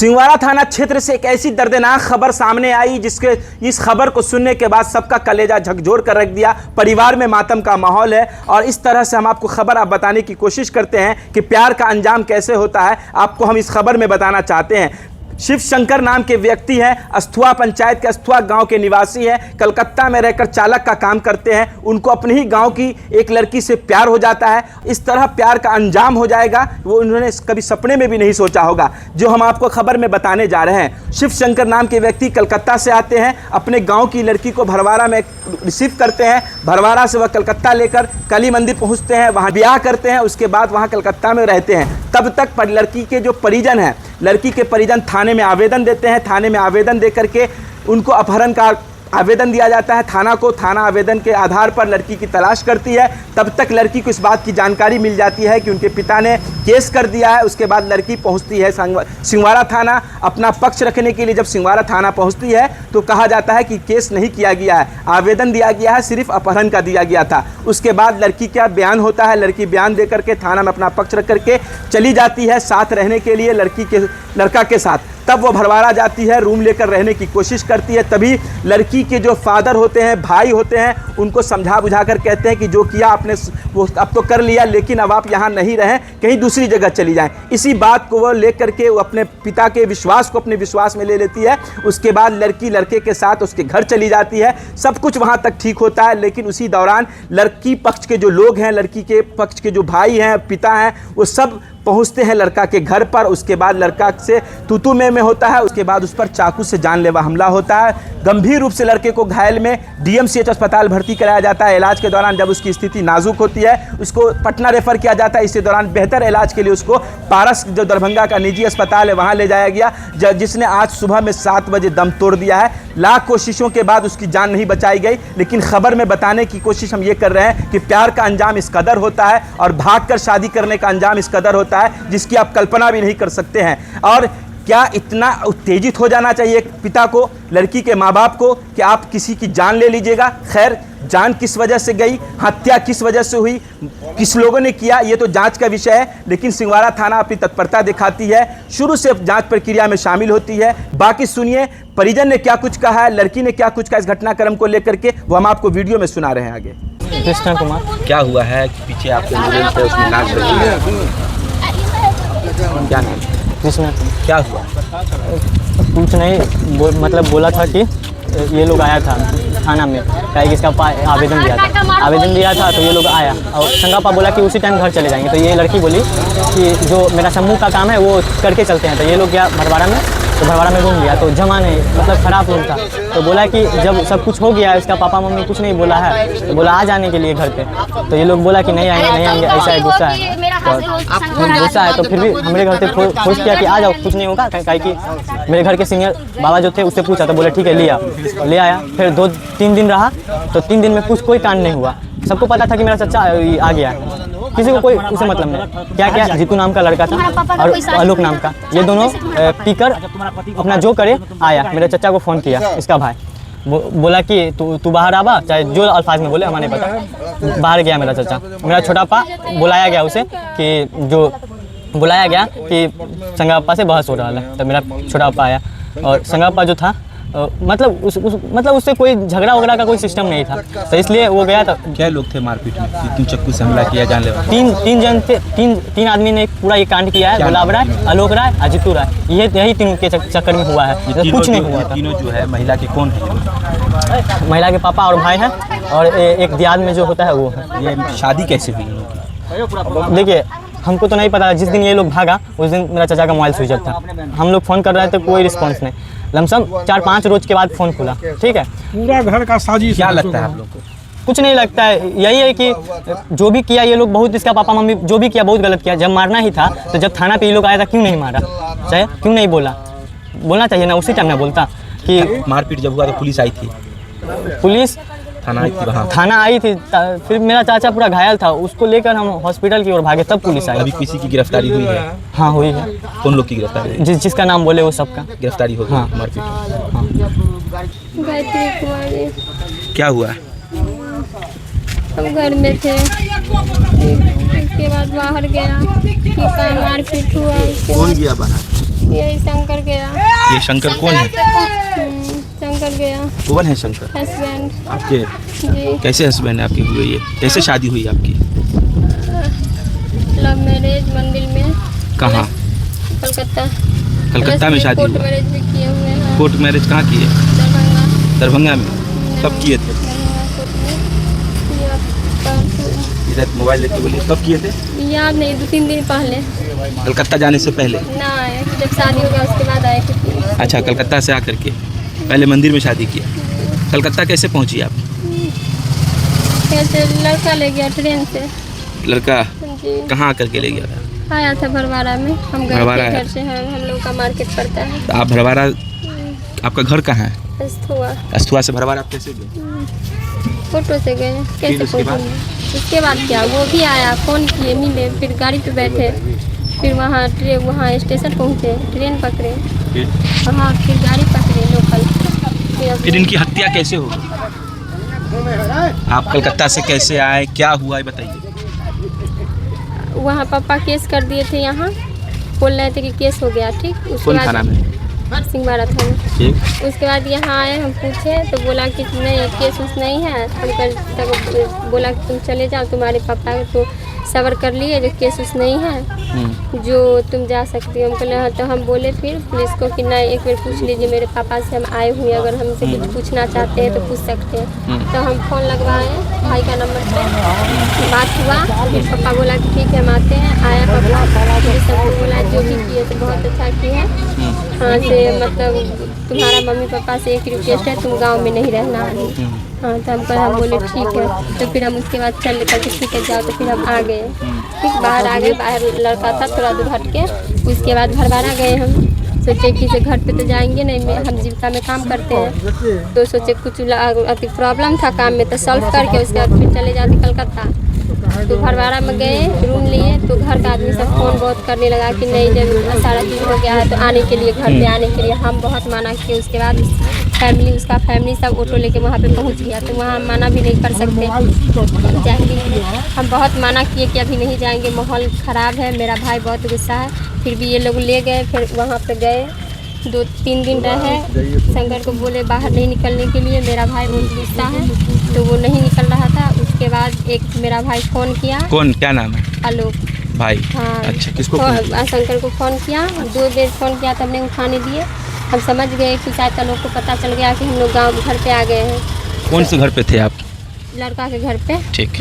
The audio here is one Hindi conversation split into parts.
सिंहवाड़ा थाना क्षेत्र से एक ऐसी दर्दनाक खबर सामने आई जिसके इस खबर को सुनने के बाद सबका कलेजा झकझोर कर रख दिया। परिवार में मातम का माहौल है और इस तरह से हम आपको खबर आप बताने की कोशिश करते हैं कि प्यार का अंजाम कैसे होता है, आपको हम इस खबर में बताना चाहते हैं। शिव शंकर नाम के व्यक्ति हैं, अस्थुआ पंचायत के अस्थुआ गांव के निवासी हैं। कलकत्ता में रहकर चालक का काम करते हैं। उनको अपने ही गांव की एक लड़की से प्यार हो जाता है। इस तरह प्यार का अंजाम हो जाएगा वो उन्होंने कभी सपने में भी नहीं सोचा होगा, जो हम आपको खबर में बताने जा रहे हैं। शिव शंकर नाम के व्यक्ति कलकत्ता से आते हैं, अपने गाँव की लड़की को भरवाड़ा में रिसीव करते हैं। भरवाड़ा से वह कलकत्ता लेकर काली मंदिर पहुँचते हैं, वहाँ ब्याह करते हैं। उसके बाद वहाँ कलकत्ता में रहते हैं। तब तक लड़की के जो परिजन हैं, लड़की के परिजन थाने में आवेदन देते हैं। थाने में आवेदन दे करके उनको अपहरण का आवेदन दिया जाता है थाना को। थाना आवेदन के आधार पर लड़की की तलाश करती है। तब तक लड़की को इस बात की जानकारी मिल जाती है कि उनके पिता ने केस कर दिया है। उसके बाद लड़की पहुंचती है सिंहवाड़ा थाना अपना पक्ष रखने के लिए। जब सिंहवाड़ा थाना पहुंचती है तो कहा जाता है कि केस नहीं किया गया है, आवेदन दिया गया है, सिर्फ अपहरण का दिया गया था। उसके बाद लड़की का बयान होता है। लड़की बयान दे करके थाना में अपना पक्ष रख करके चली जाती है साथ रहने के लिए लड़का के साथ। तब वो भरवाड़ा जाती है, रूम लेकर रहने की कोशिश करती है। तभी लड़की के जो फादर होते हैं, भाई होते हैं, उनको समझा बुझा कर कहते हैं कि जो किया आपने वो अब तो कर लिया, लेकिन अब आप यहाँ नहीं रहें, कहीं दूसरी जगह चली जाएं। इसी बात को वो लेकर के वो अपने पिता के विश्वास को अपने विश्वास में ले लेती है। उसके बाद लड़की लड़के के साथ उसके घर चली जाती है। सब कुछ वहाँ तक ठीक होता है, लेकिन उसी दौरान लड़की पक्ष के जो लोग हैं, लड़की के पक्ष के जो भाई हैं, पिता हैं, वो सब पहुंचते हैं लड़का के घर पर। उसके बाद लड़का से तू में होता है। उसके बाद उस पर चाकू से जानलेवा हमला होता है। गंभीर रूप से लड़के को घायल में डीएमसीएच अस्पताल भर्ती कराया जाता है। इलाज के दौरान जब उसकी स्थिति नाजुक होती है, उसको पटना रेफर किया जाता है। इसी दौरान बेहतर इलाज के लिए उसको पारस जो दरभंगा का निजी अस्पताल है वहाँ ले जाया गया, जिसने आज सुबह में 7 बजे दम तोड़ दिया है। लाख कोशिशों के बाद उसकी जान नहीं बचाई गई, लेकिन खबर में बताने की कोशिश हम ये कर रहे हैं कि प्यार का अंजाम इस कदर होता है और भागकर शादी करने का अंजाम इस कदर होता है जिसकी आप कल्पना भी नहीं कर सकते हैं। और क्या इतना उत्तेजित हो जाना चाहिए पिता को, लड़की के माँ बाप को, कि आप किसी की जान ले लीजिएगा। खैर, जान किस वजह से गई, हत्या किस वजह से हुई, किस लोगों ने किया, ये तो जांच का विषय है। लेकिन सिंहवाड़ा थाना अपनी तत्परता दिखाती है, शुरू से जांच प्रक्रिया में शामिल होती है। बाकी सुनिए परिजन ने क्या कुछ कहा है, लड़की ने क्या कुछ कहा इस घटनाक्रम को लेकर के, वो हम आपको वीडियो में सुना रहे हैं आगे। कृष्णा कुमार, क्या हुआ है कि पीछे आपके एम्बुलेंस है उसमें लाश लगी है, क्या नाम? कृष्णा। क्या हुआ? कुछ नहीं, मतलब बोला था कि ये लोग आया था थाना में, क्या इसका आवेदन दिया था तो ये लोग आया और संगापा बोला कि उसी टाइम घर चले जाएंगे। तो ये लड़की बोली कि जो मेरा समूह का काम है वो करके चलते हैं। तो ये लोग गया भरवाड़ा में, तो भरवाड़ा में घूम गया तो जमा नहीं, मतलब ख़राब रूम था। तो बोला कि जब सब कुछ हो गया, इसका पापा मम्मी कुछ नहीं बोला है, तो बोला आ जाने के लिए घर पे। तो ये लोग बोला कि नहीं आएंगे, ऐसा है, गुस्सा है। तो गुस्सा है तो फिर भी हमारे घर से फोर्स किया कि आ जाओ, कुछ नहीं होगा। क्या कि मेरे घर के सीनियर बाबा जो थे उससे पूछा तो बोले ठीक है ले आया। फिर 2-3 दिन रहा तो 3 दिन में कोई कांड नहीं हुआ। सबको पता था कि मेरा चचा आ गया है, किसी को कोई उसे मतलब नहीं। क्या जीतू नाम का लड़का था और आलोक नाम का, ये दोनों पीकर अपना जो करे आया। मेरे चचा को फ़ोन किया इसका भाई, बोला कि तू बाहर आवा, चाहे जो अल्फाज में बोले हमें नहीं पता। बाहर गया मेरा चचा। मेरा छोटा पा बुलाया गया उसे कि संगापा से बहस हो रहा है। तो मेरा छोटा पा आया और संगापा जो था मतलब उससे कोई झगड़ा वगड़ा का कोई सिस्टम नहीं था, तो इसलिए वो गया था। क्या लोग थे मारपीट में? 3 चाकू से हमला किया, जानलेवा? 3 जन थे। 3 आदमी ने पूरा ये कांड किया है। गुलाब राय, आलोक राय, अजितू राय, यही तीनों के चक्कर में हुआ है। कुछ नहीं हुआ था। तीनों जो है महिला के कौन है? महिला के पापा और भाई हैं और एक दियाद में जो होता है वो है। ये शादी कैसे हुई? देखिए हमको तो नहीं पता। जिस दिन ये लोग भागा उस दिन मेरा चाचा का मोबाइल स्विच ऑफ था। हम लोग फ़ोन कर रहे थे, कोई रिस्पांस नहीं। लमसम 4-5 रोज के बाद फ़ोन खुला। ठीक है, पूरा घर का साजिश। क्या लगता है आप लोग को? कुछ नहीं लगता है, यही है कि जो भी किया ये लोग बहुत, इसका पापा मम्मी जो भी किया बहुत गलत किया। जब मारना ही था तो जब थाना पे ये लोग आया था क्यों नहीं मारा, चाहे क्यों नहीं बोलना चाहिए ना, उसी टाइम ना बोलता कि मारपीट जब हुआ तो पुलिस आई थी? पुलिस थाना आई थी। फिर मेरा चाचा पूरा घायल था, उसको लेकर हम हॉस्पिटल की ओर भागे, तब पुलिस आई। अभी किसी की गिरफ्तारी हुई है? हाँ हुई है। कौन लोग की गिरफ्तारी? जिसका नाम बोले वो सबका गिरफ्तारी हो गई। हाँ। मारपीट। हाँ। गायत्री कुमारी। क्या हुआ? हम घर में थे, उसके बाद बाहर गया, मारपीट हुआ। कौन गया बाहर? यही शंकर गया। ये शंकर कौन है? शंकर गया कौन है शंकर? हस्बैंड आपके? जी। कैसे हस्बैंड है आपके हुए? ये कैसे शादी हुई आपकी? लव मैरिज मंदिर में। कहाँ? कलकत्ता। कलकत्ता में शादी कोर्ट हुआ? मैरिज भी किए हुए हैं। कोर्ट मैरिज कहाँ किए? दरभंगा। दरभंगा में। कब किए थे? दरभंगा कोर्ट में। इधर मोबाइल लेके बोलिए, कब किए थे? याद नहीं, 2-3 दिन पहले। कलकत्ता जाने से पहले? ना आए, जब शादी हो गया उसके बाद आए थे। अच्छा, कलकत्ता से आकर के पहले मंदिर में शादी किया। कलकत्ता कैसे पहुंची आप? कैसे? लड़का ले गया ट्रेन से। लड़का जी। कहाँ आकर के ले गया था? आया था भरवाड़ा में। हम गए भरवाड़ा थे आया घर से। हम लोग का मार्केट पड़ता है। तो आप भरवाड़ा, आपका घर कहाँ है? अस्थुआ। अस्थुआ से भरवाड़ा आप कैसे गए? फोटो से गए। कैसे उसके बाद? पहुँचे? उसके बाद क्या, वो भी आया, फ़ोन किए, मिले, फिर गाड़ी पे बैठे, फिर वहाँ स्टेशन पहुँचे, ट्रेन पकड़े, वहाँ फिर गाड़ी पकड़े लोकल। फिर इनकी हत्या कैसे हो गई? आप कलकत्ता से कैसे आए, क्या हुआ ये बताइए। वहाँ पापा केस कर दिए थे, यहाँ बोल रहे थे कि केस हो गया। ठीक, उसके कौन थाना में? सिंहवाड़ा थाना। ठीक। उसके बाद यहाँ आए, हम पूछे तो बोला कि नहीं, केस उस नहीं है। हम कल तक बोला कि तुम चले जाओ, तुम्हारे पापा को सबर कर लिए, जो केस उस नहीं है, जो तुम जा सकती हो। हम कहले हाँ। तो हम बोले फिर पुलिस को कि नहीं, एक बार पूछ लीजिए, मेरे पापा से हम आए हुए, अगर हमसे कुछ पूछना चाहते हैं तो पूछ सकते हैं। तो हम फ़ोन लगवाए, भाई का नंबर से बात हुआ। फिर पापा बोला कि ठीक है हम आते हैं। आया पापा, पुलिस सबको बोला जो भी किए तो बहुत अच्छा किए हैं। हाँ से मतलब तुम्हारा मम्मी पापा से एक रिक्वेस्ट है, तुम गांव में नहीं रहना है। हाँ तो हम बोले ठीक है। तो फिर हम उसके बाद चल कर ठीक है जाओ। तो फिर हम आ गए। ठीक, बाहर आ गए। बाहर लड़का था थोड़ा दूर हट के। उसके बाद भरवाड़ा गए। हम सोचे कि से घर पे तो जाएंगे नहीं, हम जीविका में काम करते हैं, तो सोचे कुछ अति प्रॉब्लम था काम में, तो सॉल्व करके उसके बाद फिर चले जाते कलकत्ता। तो भरवाड़ा में गए, रूम लिए, तो घर का आदमी सब फ़ोन बहुत करने लगा कि नहीं, जब सारा चीज़ हो गया है तो आने के लिए, घर पे आने के लिए। हम बहुत माना किए। उसके बाद उसका फैमिली सब ऑटो लेके वहाँ पे पहुँच गया। तो वहाँ मना भी नहीं कर सकते, जाएंगे। हम बहुत मना किए कि अभी नहीं जाएंगे, माहौल ख़राब है, मेरा भाई बहुत गुस्सा है। फिर भी ये लोग ले गए। फिर वहाँ पे गए, 2-3 दिन रहे। शंकर को बोले बाहर नहीं निकलने के लिए, मेरा भाई बहुत गुस्सा है, तो वो नहीं निकल रहा था। उसके बाद एक मेरा भाई फ़ोन किया। कौन, क्या नाम है? आलोक भाई। हाँ। अच्छा, किसको? शंकर को फ़ोन किया, 2 बार फ़ोन किया, तब हमने उठाने दिए। हम समझ गए कि शायद लोग को पता चल गया कि हम लोग गाँव घर पे आ गए हैं। कौन से घर पे थे आप? लड़का के घर पे। ठीक।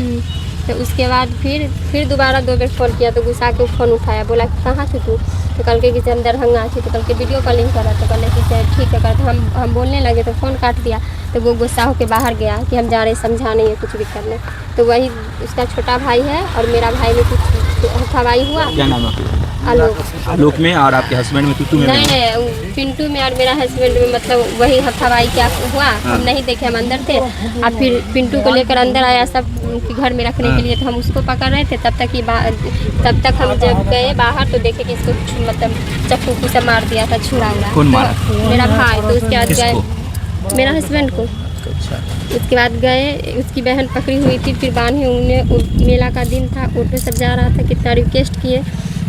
तो उसके बाद फिर दोबारा 2 बार फ़ोन किया, तो गुस्सा के फ़ोन उठाया, बोला कि कहाँ थे तू? तो कल के कि हम दरभंगा थी। तो कल के वीडियो कॉलिंग करा, तो कहले कि ठीक है कर। तो हम बोलने लगे तो फ़ोन काट दिया। तो वो गुस्सा होकर बाहर गया कि हम जा रहे समझाने या कुछ भी करने। तो वही उसका छोटा भाई है और मेरा भाई में कुछ हथावाई हुआ। क्या नाम है? आलोक। आलोक में। और आपके हस्बैंड में टूटू में? नहीं, पिंटू में और मेरा हस्बैंड में, मतलब वही हथावाई क्या हुआ। हम नहीं देखे, हम अंदर थे। और फिर पिंटू को लेकर अंदर आया सब कि घर में रखने के लिए। तो हम उसको पकड़ रहे थे। तब तक हम जब गए बाहर तो देखे कि इसको मतलब चाकू से मार दिया था, छुरा हुआ। कौन मारा? मेरा भाई। तो उसके बाद गए, मेरा हस्बैंड को। उसके बाद गए, उसकी बहन पकड़ी हुई थी, फिर बांधी उन्हें। मेला का दिन था, ऑटो सब जा रहा था, कितना रिक्वेस्ट किए।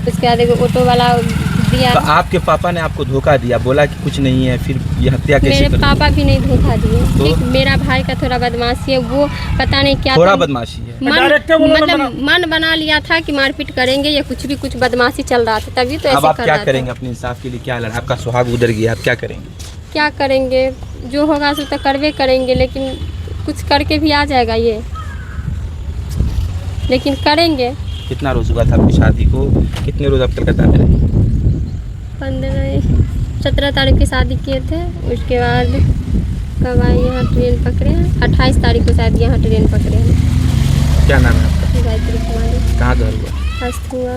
उसके बाद एक ऑटो वाला दिया। तो आपके पापा ने आपको धोखा दिया, बोला कि कुछ नहीं है, फिर ये हत्या कैसे? मेरे पापा भी नहीं धोखा दिए। तो? ठीक, मेरा भाई का थोड़ा बदमाशी है, वो पता नहीं क्या थोड़ा बदमाशी है? मतलब मन बना लिया था कि मारपीट करेंगे या कुछ बदमाशी चल रहा था, तभी तो ऐसे अब आप कर क्या रहा करेंगे? था। अपने इंसाफ के लिए क्या लड़ा? आपका सुहाग उधर गया, आप क्या करेंगे? क्या करेंगे, जो होगा सो तो करवे करेंगे, लेकिन कुछ करके भी आ जाएगा ये, लेकिन करेंगे। कितना रोज हुआ था आपकी शादी को? कितने रोज आप कलकत्ता में रहे? 17 तारीख की शादी किए थे। उसके बाद कब आए यहाँ ट्रेन पकड़े, 28 तारीख को शायद यहाँ ट्रेन पकड़े हैं। क्या नाम है आपका? गायत्री कुमारी। कहाँ घर हुआ? अस्थुआ।